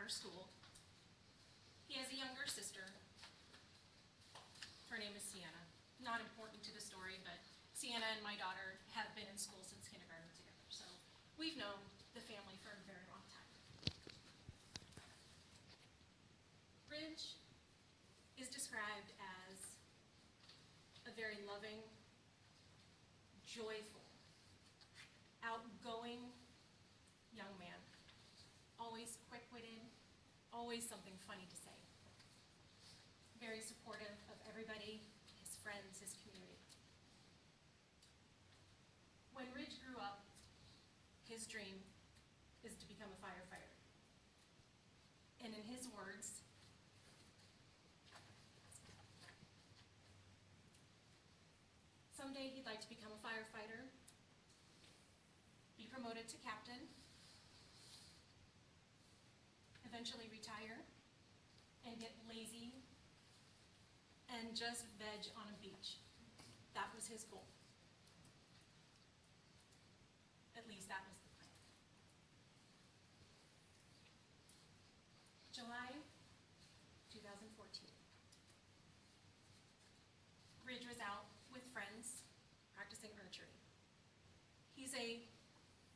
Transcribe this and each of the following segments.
our school. He has a younger sister. Her name is Sienna. Not important to the story, but Sienna and my daughter have been in school since kindergarten together, so we've known the family for a very long time. Ridge is described as a very loving, joyful, outgoing young man, always quick-witted, always something funny to say. Very supportive of everybody, his friends, his community. When Ridge grew up, his dream is to become a firefighter. And in his words, someday he'd like to become a firefighter, be promoted to captain, eventually retire, and get lazy and just veg on a beach. That was his goal. At least that was the plan. July 2014. Ridge was out with friends practicing archery. He's a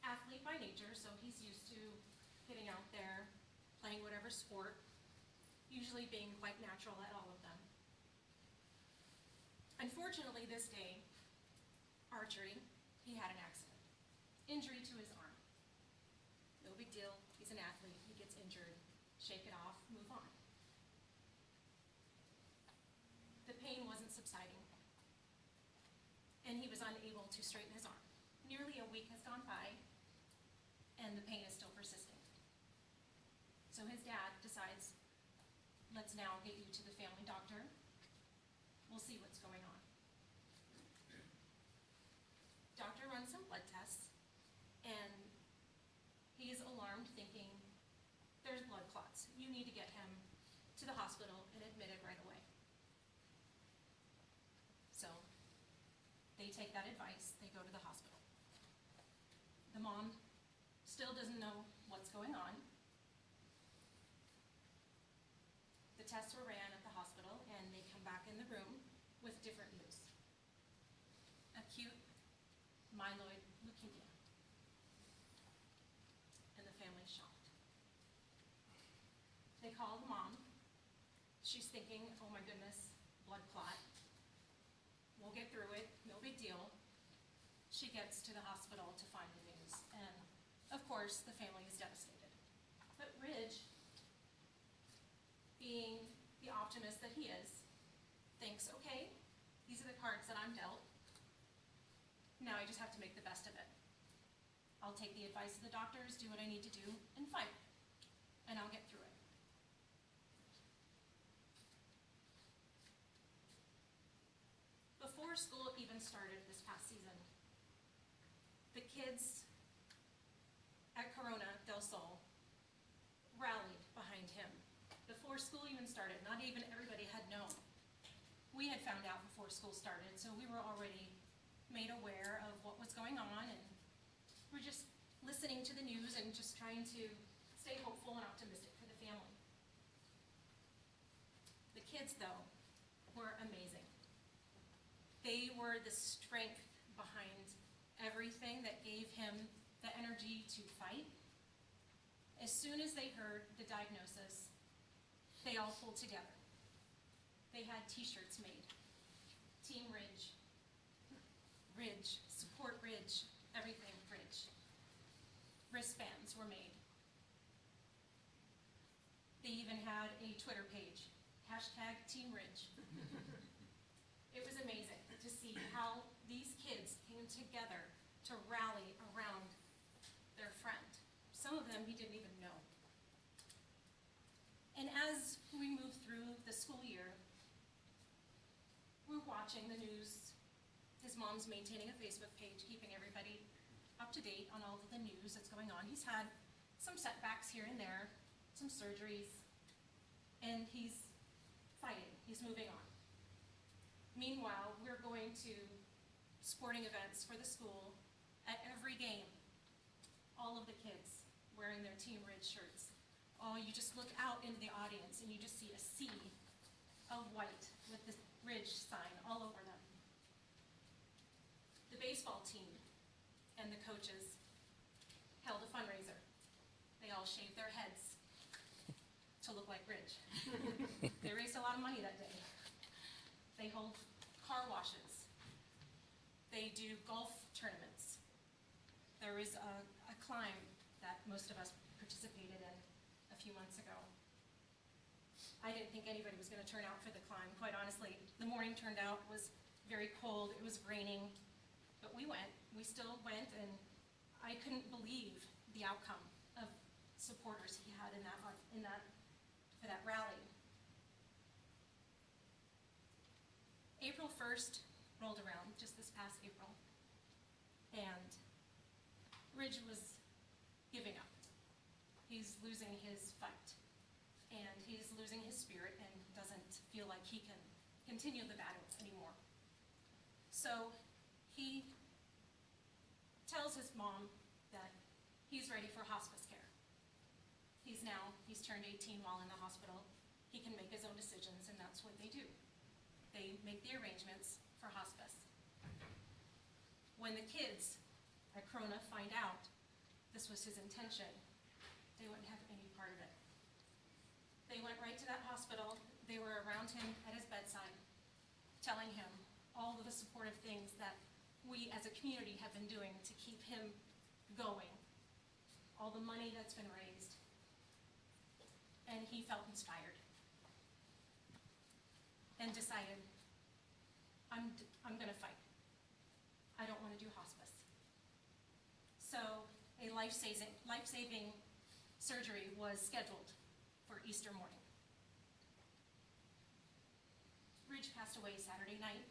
athlete by nature, so he's used to getting out there, playing whatever sport, usually being quite natural at all of them. Unfortunately, this day, archery, he had an accident. Injury to his arm. No big deal, he's an athlete, he gets injured, shake it off, move on. The pain wasn't subsiding, and he was unable to straighten his arm. Nearly a week has gone by, and the pain is still persisting. So his dad decides, let's now get you to the family doctor. We'll see what's going on. Doctor runs some blood tests, and he is alarmed, thinking, there's blood clots. You need to get him to the hospital and admitted right away. So they take that advice, they go to the hospital. The mom still doesn't know what's going on. The tests were ran at the hospital, and they come back in the room with different news. Acute myeloid leukemia. And the family's shocked. They call the mom. She's thinking, oh my goodness, blood clot. We'll get through it, no big deal. She gets to the hospital to find the news, and of course, the family is devastated. But Ridge, being the optimist that he is, thinks, okay, these are the cards that I'm dealt. Now I just have to make the best of it. I'll take the advice of the doctors, do what I need to do, and fight. And I'll get through it. Before school even started this past season, the kids at Corona del Sol rallied behind him. Before school even started, not even everybody had known. We had found out before school started, so we were already made aware of what was going on, and we're just listening to the news and just trying to stay hopeful and optimistic for the family. The kids, though, were amazing. They were the strength behind everything that gave him the energy to fight. As soon as they heard the diagnosis, they all pulled together. They had t-shirts made. Team Ridge. Ridge, support Ridge, everything Ridge. Wristbands were made. They even had a Twitter page, #Team Ridge. It was amazing to see how these kids came together to rally around their friend. Some of them he didn't even know. And as we move through the school year, we're watching the news. His mom's maintaining a Facebook page, keeping everybody up to date on all of the news that's going on. He's had some setbacks here and there, some surgeries, and he's fighting, he's moving on. Meanwhile, we're going to sporting events for the school. At every game, all of the kids wearing their Team Ridge shirts, Oh, you just look out into the audience and you just see a sea of white with the Ridge sign all over them. The baseball team and the coaches held a fundraiser. They all shaved their heads to look like Ridge. They raised a lot of money that day. They hold car washes. They do golf tournaments. There was a climb that most of us participated in a few months ago. I didn't think anybody was going to turn out for the climb, quite honestly. The morning turned out, was very cold, it was raining, but we went. We still went, and I couldn't believe the outcome of supporters he had for that rally. April 1st rolled around, just this past April, and Ridge was giving up. He's losing his fight, and he's losing his spirit and doesn't feel like he can continue the battle anymore. So he tells his mom that he's ready for hospice care. He's turned 18 while in the hospital. He can make his own decisions, and that's what they do. They make the arrangements for hospice. When the kids at Corona find out this was his intention, they wouldn't have any part of it. They went right to that hospital. They were around him at his bedside, telling him all of the supportive things that we as a community have been doing to keep him going, all the money that's been raised. And he felt inspired and decided, I'm gonna fight. I don't wanna do hospice. So a life-saving surgery was scheduled for Easter morning. Ridge passed away Saturday night,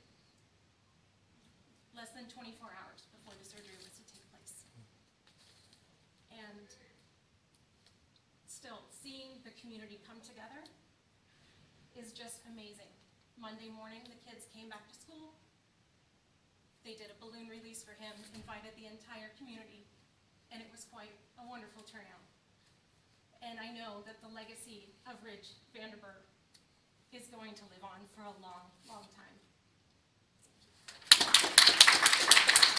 less than 24 hours before the surgery was to take place. And still, seeing the community come together is just amazing. Monday morning, the kids came back to school. They did a balloon release for him, invited the entire community, and it was quite a wonderful turnout. And I know that the legacy of Ridge Vanderburg is going to live on for a long, long time.